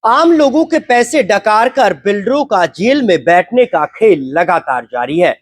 आम लोगों के पैसे डकार कर बिल्डरों का जेल में बैठने का खेल लगातार जारी है।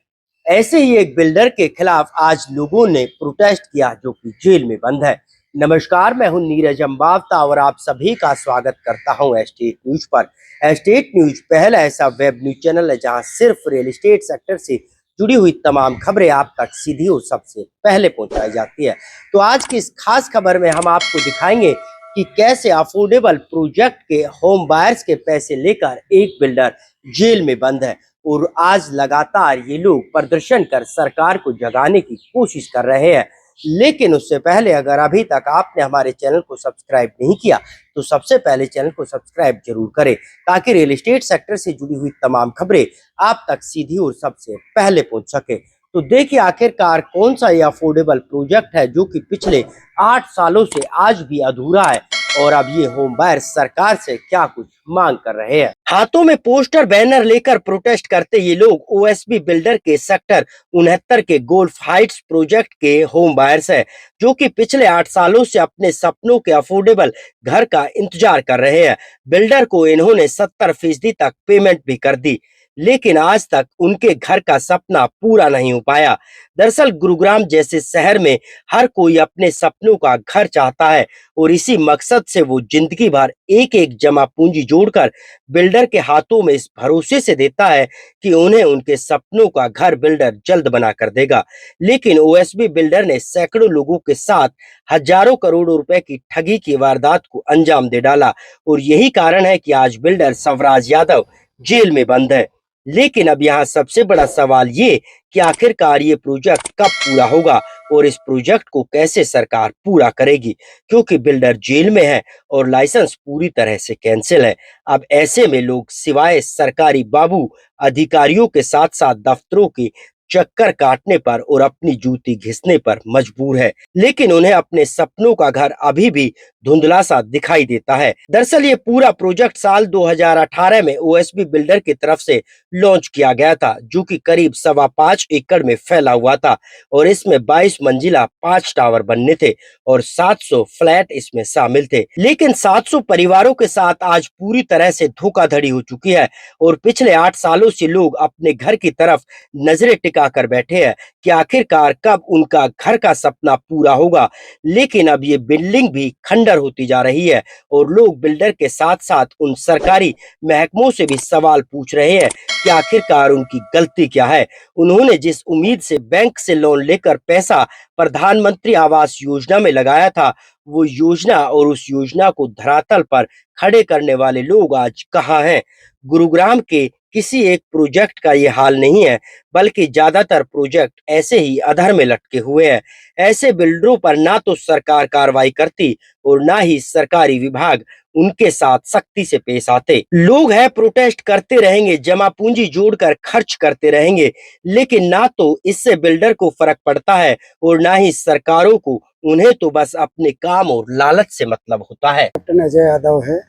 ऐसे ही एक बिल्डर के खिलाफ आज लोगों ने प्रोटेस्ट किया जो कि जेल में बंद है। नमस्कार, मैं हूं नीरज अम्बावता और आप सभी का स्वागत करता हूं एस्टेट न्यूज पर। एस्टेट न्यूज पहला ऐसा वेब न्यूज चैनल है जहां सिर्फ रियल एस्टेट सेक्टर से जुड़ी हुई तमाम खबरें आप तक सीधी और सबसे पहले पहुंचाई जाती है। तो आज की इस खास खबर में हम आपको दिखाएंगे कि कैसे अफोर्डेबल प्रोजेक्ट के होम बायर्स के पैसे लेकर एक बिल्डर जेल में बंद है और आज लगातार ये लोग प्रदर्शन कर सरकार को जगाने की कोशिश कर रहे हैं। लेकिन उससे पहले अगर अभी तक आपने हमारे चैनल को सब्सक्राइब नहीं किया तो सबसे पहले चैनल को सब्सक्राइब जरूर करें ताकि रियल एस्टेट सेक्टर से जुड़ी हुई तमाम खबरें आप तक सीधी और सबसे पहले पहुंच सके। तो देखिए आखिरकार कौन सा ये अफोर्डेबल प्रोजेक्ट है जो कि पिछले 8 सालों से आज भी अधूरा है और अब ये होम बायर सरकार से क्या कुछ मांग कर रहे हैं। हाथों में पोस्टर बैनर लेकर प्रोटेस्ट करते ये लोग ओएसबी बिल्डर के सेक्टर 69 के गोल्फ हाइट्स प्रोजेक्ट के होम बायर्स है जो कि पिछले 8 सालों से अपने सपनों के अफोर्डेबल घर का इंतजार कर रहे हैं। बिल्डर को इन्होंने 70% तक पेमेंट भी कर दी लेकिन आज तक उनके घर का सपना पूरा नहीं हो पाया। दरअसल गुरुग्राम जैसे शहर में हर कोई अपने सपनों का घर चाहता है और इसी मकसद से वो जिंदगी भर एक एक जमा पूंजी जोड़कर बिल्डर के हाथों में इस भरोसे से देता है कि उन्हें उनके सपनों का घर बिल्डर जल्द बना कर देगा। लेकिन ओएसबी बिल्डर ने सैकड़ों लोगों के साथ हजारों करोड़ों रुपए की ठगी की वारदात को अंजाम दे डाला और यही कारण है कि आज बिल्डर सवराज यादव जेल में बंद है। लेकिन अब यहाँ सबसे बड़ा सवाल ये कि आखिरकार ये प्रोजेक्ट कब पूरा होगा और इस प्रोजेक्ट को कैसे सरकार पूरा करेगी, क्योंकि बिल्डर जेल में है और लाइसेंस पूरी तरह से कैंसिल है। अब ऐसे में लोग सिवाय सरकारी बाबू अधिकारियों के साथ साथ दफ्तरों के चक्कर काटने पर और अपनी जूती घिसने पर मजबूर है। लेकिन उन्हें अपने सपनों का घर अभी भी धुंधला सा दिखाई देता है। दरअसल ये पूरा प्रोजेक्ट साल 2018 में ओएसबी बिल्डर की तरफ से लॉन्च किया गया था जो कि करीब 5.25 एकड़ में फैला हुआ था और इसमें 22 मंजिला 5 टावर बनने थे और 700 फ्लैट इसमें शामिल थे। लेकिन 700 परिवारों के साथ आज पूरी तरह से धोखाधड़ी हो चुकी है और पिछले 8 सालों से लोग अपने घर की तरफ नजरें टिका कर बैठे हैं कि आखिरकार कब उनका घर का सपना पूरा होगा। लेकिन अब ये बिल्डिंग भी खंडर होती जा रही है और लोग बिल्डर के साथ साथ उन सरकारी महकमों से भी सवाल पूछ रहे हैं कि आखिरकार उनकी गलती क्या है। उन्होंने जिस उम्मीद से बैंक से लोन लेकर पैसा प्रधानमंत्री आवास योजना में लगाया था वो योजना और उस योजना को धरातल पर खड़े करने वाले लोग आज कहाँ हैं। गुरुग्राम के किसी एक प्रोजेक्ट का ये हाल नहीं है बल्कि ज्यादातर प्रोजेक्ट ऐसे ही अधर में लटके हुए हैं। ऐसे बिल्डरों पर ना तो सरकार कार्रवाई करती और ना ही सरकारी विभाग उनके साथ सख्ती से पेश आते। लोग है प्रोटेस्ट करते रहेंगे, जमा पूंजी जोड़कर खर्च करते रहेंगे, लेकिन ना तो इससे बिल्डर को फर्क पड़ता है और ना ही सरकारों को। उन्हें तो बस अपने काम और लालच से मतलब होता है। कैप्टन अजय यादव है।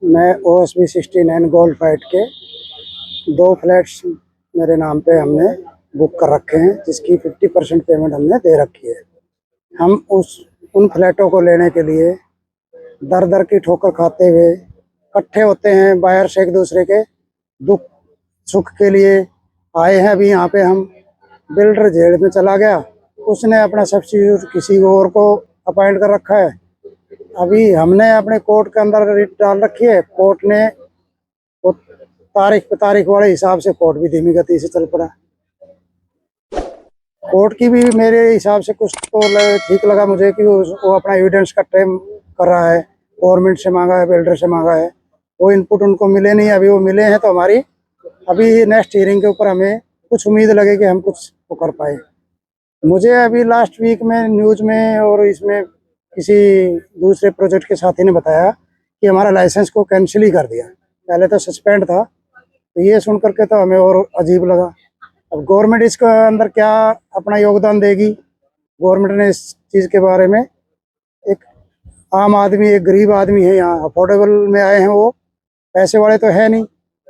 मैं ओएसबी 69 गोल्ड फाइट के 2 फ्लैट्स मेरे नाम पे हमने बुक कर रखे हैं जिसकी 50% पेमेंट हमने दे रखी है। हम उन फ्लैटों को लेने के लिए दर दर की ठोकर खाते हुए इकट्ठे होते हैं। बायर्स एक दूसरे के दुख सुख के लिए आए हैं। अभी यहाँ पे हम बिल्डर जेल में चला गया, उसने अपना सब्सिट्यूट किसी और को अपॉइंट कर रखा है। अभी हमने अपने कोर्ट के अंदर रिट डाल रखी है। कोर्ट ने वो तारीख पे तारीख वाले हिसाब से कोर्ट भी धीमी गति से चल पड़ा। कोर्ट की भी मेरे हिसाब से कुछ तो ठीक लगा मुझे कि वो अपना एविडेंस का टाइम कर रहा है। गवर्नमेंट से मांगा है, बिल्डर से मांगा है, वो इनपुट उनको मिले नहीं। अभी वो मिले हैं तो हमारी अभी नेक्स्ट हियरिंग के ऊपर हमें कुछ उम्मीद लगे कि हम कुछ वो कर पाए। मुझे अभी लास्ट वीक में न्यूज़ में और इसमें किसी दूसरे प्रोजेक्ट के साथी ने बताया कि हमारा लाइसेंस को कैंसिल ही कर दिया। पहले तो सस्पेंड था, तो ये सुन करके तो हमें और अजीब लगा। अब गवर्नमेंट इसके अंदर क्या अपना योगदान देगी। गवर्नमेंट ने इस चीज़ के बारे में, एक आम आदमी, एक गरीब आदमी है, यहाँ अफोर्डेबल में आए हैं, वो पैसे वाले तो है नहीं,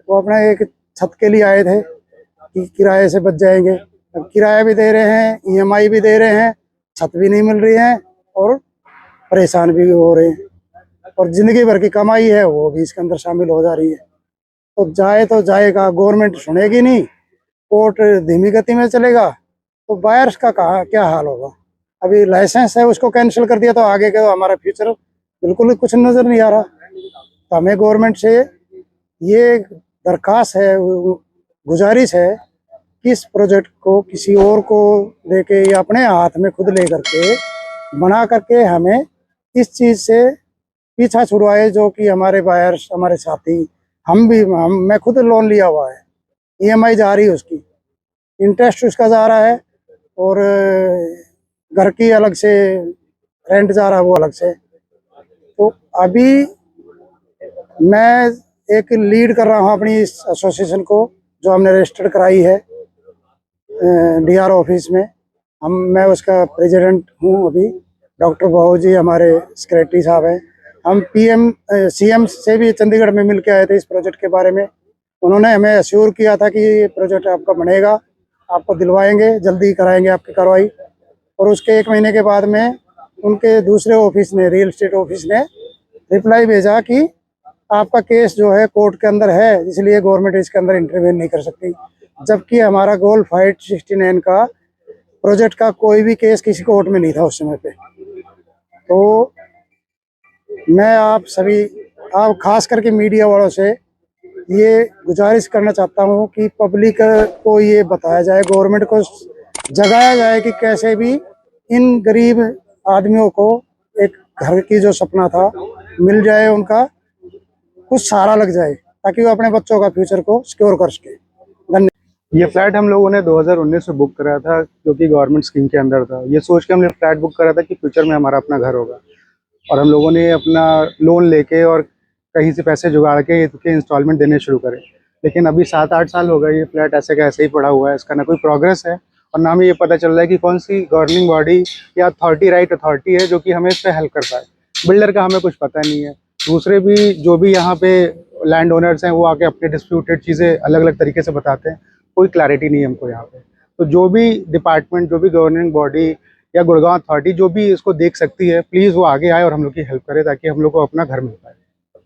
वो अपना एक छत के लिए आए थे कि किराए से बच जाएंगे। अब किराया भी दे रहे हैं, ईएमआई भी दे रहे हैं, छत भी नहीं मिल रही है और परेशान भी हो रहे हैं। और जिंदगी भर की कमाई है वो भी इसके अंदर शामिल हो जा रही है। तो जाएगा, गवर्नमेंट सुनेगी नहीं, कोर्ट धीमी गति में चलेगा, तो बायर्स का कहाँ क्या हाल होगा। अभी लाइसेंस है उसको कैंसिल कर दिया तो आगे का हमारा फ्यूचर बिल्कुल ही कुछ नजर नहीं आ रहा। तो हमें गवर्नमेंट से ये दरखास्त है, गुजारिश है कि इस प्रोजेक्ट को किसी और को लेके या अपने हाथ में खुद ले करके बना करके हमें इस चीज से पीछा छुड़वाए, जो कि हमारे बायर्स, हमारे साथी, मैं खुद लोन लिया हुआ है, ईएमआई जा रही है उसकी, इंटरेस्ट उसका जा रहा है, और घर की अलग से रेंट जा रहा है वो अलग से। तो अभी मैं एक लीड कर रहा हूँ अपनी इस एसोसिएशन को, जो हमने रजिस्टर्ड कराई है डीआर ऑफिस में। मैं उसका प्रेसिडेंट हूँ अभी। डॉक्टर बाबू जी हमारे सेक्रेटरी साहब हैं। हम सीएम से भी चंडीगढ़ में मिल के आए थे इस प्रोजेक्ट के बारे में। उन्होंने हमें अश्योर किया था कि ये प्रोजेक्ट आपका बनेगा, आपको दिलवाएंगे, जल्दी कराएंगे आपकी कार्रवाई। और उसके 1 महीने के बाद में उनके दूसरे ऑफिस ने, रियल एस्टेट ऑफिस ने रिप्लाई भेजा कि आपका केस जो है कोर्ट के अंदर है, इसलिए गवर्नमेंट इसके अंदर इंटरवेन नहीं कर सकती। जबकि हमारा गोल्ड फाइट 69 का प्रोजेक्ट का कोई भी केस किसी कोर्ट में नहीं था उस समय पे। तो मैं आप खास करके मीडिया वालों से ये गुजारिश करना चाहता हूँ कि पब्लिक को ये बताया जाए, गवर्नमेंट को जगाया जाए कि कैसे भी इन गरीब आदमियों को एक घर की जो सपना था मिल जाए, उनका कुछ सहारा लग जाए, ताकि वो अपने बच्चों का फ्यूचर को सिक्योर कर सके। धन्यवाद। ये फ्लैट हम लोगों ने 2019 में बुक करा था, जो कि गवर्नमेंट स्कीम के अंदर था। ये सोच के हमने फ्लैट बुक करा था कि फ्यूचर में हमारा अपना घर होगा, और हम लोगों ने अपना लोन लेके और कहीं से पैसे जुगाड़ के इसके इंस्टॉलमेंट देने शुरू करे। लेकिन अभी 7-8 साल हो गए ये फ्लैट ऐसे का ऐसे ही पड़ा हुआ है। इसका ना कोई प्रोग्रेस है, और ना हमें ये पता चल रहा है कि कौन सी गवर्निंग बॉडी या अथॉरिटी है जो कि हमें इस पर हेल्प कर पाए। बिल्डर का हमें कुछ पता नहीं है। दूसरे भी जो भी यहाँ पे लैंड ओनर्स हैं वो आके अपने डिस्प्यूटेड चीज़ें अलग अलग तरीके से बताते हैं। कोई क्लैरिटी नहीं है हमको यहाँ पे। तो जो भी डिपार्टमेंट, जो भी गवर्निंग बॉडी या गुड़गांव अथॉरिटी जो भी इसको देख सकती है, प्लीज़ वो आगे आए और हम लोग की हेल्प करे, ताकि हम लोग को अपना घर मिल पाए।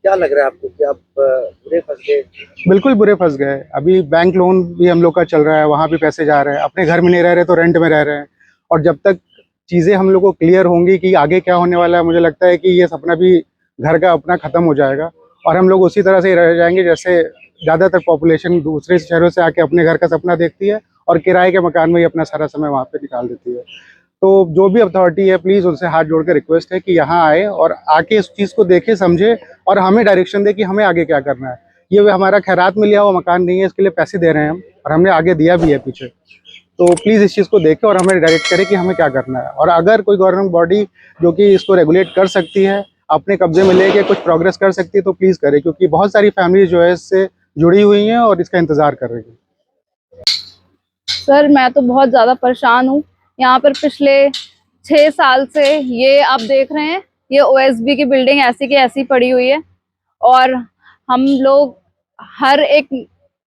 क्या लग रहा है आपको कि आप बुरे फंस गए? बिल्कुल बुरे फंस गए। अभी बैंक लोन भी हम लोग का चल रहा है, वहाँ भी पैसे जा रहे हैं। अपने घर में नहीं रह रहे तो रेंट में रह रहे हैं। और जब तक चीज़ें हम लोग को क्लियर होंगी कि आगे क्या होने वाला है, मुझे लगता है कि ये सपना भी घर का अपना ख़त्म हो जाएगा, और हम लोग उसी तरह से रह जाएंगे जैसे ज़्यादातर पॉपुलेशन दूसरे शहरों से आके अपने घर का सपना देखती है और किराए के मकान में ही अपना सारा समय वहाँ पे निकाल देती है। तो जो भी अथॉरिटी है, प्लीज़ उनसे हाथ जोड़ के रिक्वेस्ट है कि यहाँ आए और आके इस चीज़ को देखे, समझे और हमें डायरेक्शन दे कि हमें आगे क्या करना है। ये हमारा खैरात में लिया हुआ मकान नहीं है, इसके लिए पैसे दे रहे हैं हम, और हमने आगे दिया भी है पीछे। तो प्लीज़ इस चीज़ को देखे और हमें डायरेक्ट करे कि हमें क्या करना है। और अगर कोई गवर्नमेंट बॉडी जो कि इसको रेगुलेट कर सकती है, अपने कब्जे में लेके कुछ प्रोग्रेस कर सकती है, तो प्लीज़ करे, क्योंकि बहुत सारी फैमिलीज जो है इससे जुड़ी हुई हैं और इसका इंतज़ार कर रही हैं। सर मैं तो बहुत ज़्यादा परेशान हूँ। यहाँ पर पिछले 6 साल से ये आप देख रहे हैं, ये ओएसबी की बिल्डिंग ऐसी की ऐसी पड़ी हुई है, और हम लोग हर एक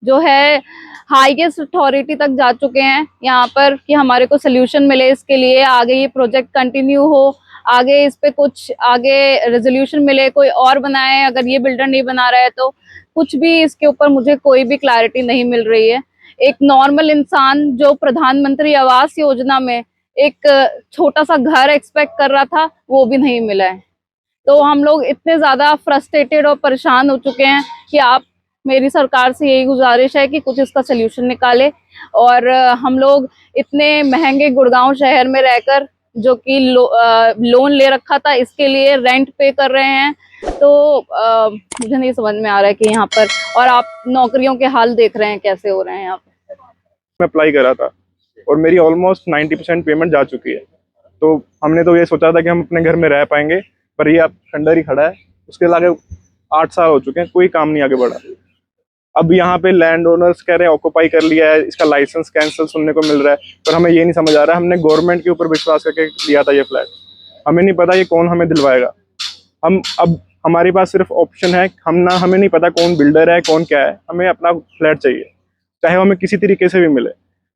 जो है हाईएस्ट अथॉरिटी तक जा चुके हैं यहाँ पर कि हमारे को सोल्यूशन मिले इसके लिए, आगे ये प्रोजेक्ट कंटिन्यू हो, आगे इस पे कुछ आगे रेजोल्यूशन मिले, कोई और बनाए। अगर ये बिल्डर नहीं बना रहा है तो कुछ भी इसके ऊपर मुझे कोई भी क्लैरिटी नहीं मिल रही है। एक नॉर्मल इंसान जो प्रधानमंत्री आवास योजना में एक छोटा सा घर एक्सपेक्ट कर रहा था, वो भी नहीं मिला है। तो हम लोग इतने ज्यादा फ्रस्ट्रेटेड और परेशान हो चुके हैं कि आप, मेरी सरकार से यही गुजारिश है कि कुछ इसका सोल्यूशन निकाले। और हम लोग इतने महंगे गुड़गांव शहर में रहकर, जो कि लोन ले रखा था, इसके लिए रेंट पे कर रहे हैं। तो मुझे नहीं समझ में आ रहा है कि यहाँ पर, और आप नौकरियों के हाल देख रहे हैं कैसे हो रहे हैं यहाँ पर। मैं अप्लाई करा था और मेरी ऑलमोस्ट 90% पेमेंट जा चुकी है। तो हमने तो ये सोचा था कि हम अपने घर में रह पाएंगे, पर ये अब खंडर ही खड़ा है। उसके आगे 8 साल हो चुके हैं, कोई काम नहीं आगे बढ़ा। अब यहाँ पे लैंड ओनर्स कह रहे हैं ऑक्यूपाई कर लिया है, इसका लाइसेंस कैंसिल सुनने को मिल रहा है, पर हमें ये नहीं समझ आ रहा है। हमने गवर्नमेंट के ऊपर विश्वास करके लिया था ये फ्लैट, हमें नहीं पता ये कौन हमें दिलवाएगा। हम अब हमारे पास सिर्फ ऑप्शन है, हमें नहीं पता कौन बिल्डर है, कौन क्या है। हमें अपना फ्लैट चाहिए, चाहे हमें किसी तरीके से भी मिले।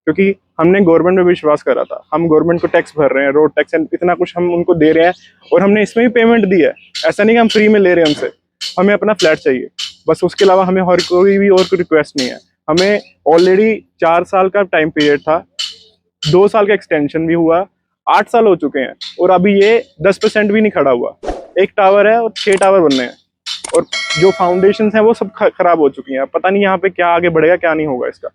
क्योंकि हमने गवर्नमेंट में विश्वास करा था, हम गवर्नमेंट को टैक्स भर रहे हैं, रोड टैक्स इतना कुछ हम उनको दे रहे हैं और हमने इसमें भी पेमेंट दी है। ऐसा नहीं कि हम फ्री में ले रहे हैं हमसे, हमें अपना फ्लैट चाहिए बस, उसके अलावा हमें और कोई भी और कोई रिक्वेस्ट नहीं है। हमें ऑलरेडी 4 साल का टाइम पीरियड था, 2 साल का एक्सटेंशन भी हुआ, 8 साल हो चुके हैं और अभी ये 10% भी नहीं खड़ा हुआ। एक टावर है और 6 टावर बनने हैं और जो फाउंडेशन है वो सब खराब हो चुकी हैं। पता नहीं यहाँ पे क्या आगे बढ़ेगा क्या नहीं होगा इसका।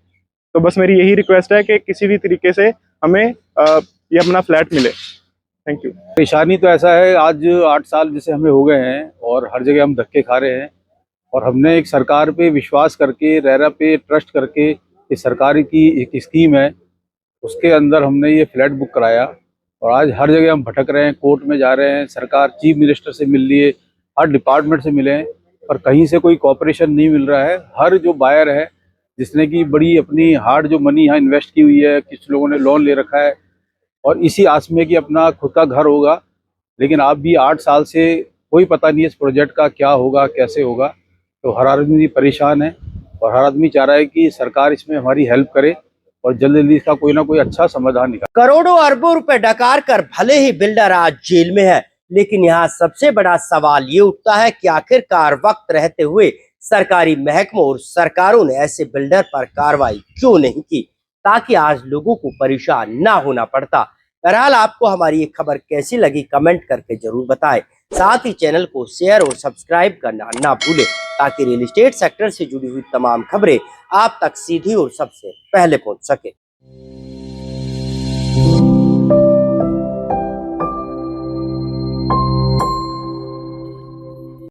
तो बस मेरी यही रिक्वेस्ट है कि किसी भी तरीके से हमें ये अपना फ्लैट मिले। Thank you. परेशानी तो ऐसा है, आज 8 साल जैसे हमें हो गए हैं और हर जगह हम धक्के खा रहे हैं और हमने एक सरकार पे विश्वास करके, रेरा पे ट्रस्ट करके, इस सरकार की एक स्कीम है उसके अंदर हमने ये फ्लैट बुक कराया और आज हर जगह हम भटक रहे हैं, कोर्ट में जा रहे हैं, सरकार चीफ मिनिस्टर से मिल लिए, हर डिपार्टमेंट से मिले हैं पर कहीं से कोई कॉपरेशन नहीं मिल रहा है। हर जो बायर है जिसने की बड़ी अपनी हार्ड जो मनी यहाँ इन्वेस्ट की हुई है, कुछ लोगों ने लोन ले रखा है और इसी आस में कि अपना खुद का घर होगा, लेकिन आप भी 8 साल से कोई पता नहीं है इस प्रोजेक्ट का क्या होगा कैसे होगा। तो हर आदमी परेशान है और हर आदमी चाह रहा है कि सरकार इसमें हमारी हेल्प करे और जल्द जल्दी इसका कोई ना कोई अच्छा समाधान निकाले। करोड़ों अरबों रुपए डकार कर भले ही बिल्डर आज जेल में है, लेकिन यहाँ सबसे बड़ा सवाल ये उठता है कि आखिरकार वक्त रहते हुए सरकारी महकमों और सरकारों ने ऐसे बिल्डर पर कार्रवाई क्यों नहीं की, ताकि आज लोगों को परेशान ना होना पड़ता। बहरहाल आपको हमारी ये खबर कैसी लगी कमेंट करके जरूर बताएं। साथ ही चैनल को शेयर और सब्सक्राइब करना ना भूलें, ताकि रियल एस्टेट सेक्टर से जुड़ी हुई तमाम खबरें आप तक सीधी और सबसे पहले पहुंच सके।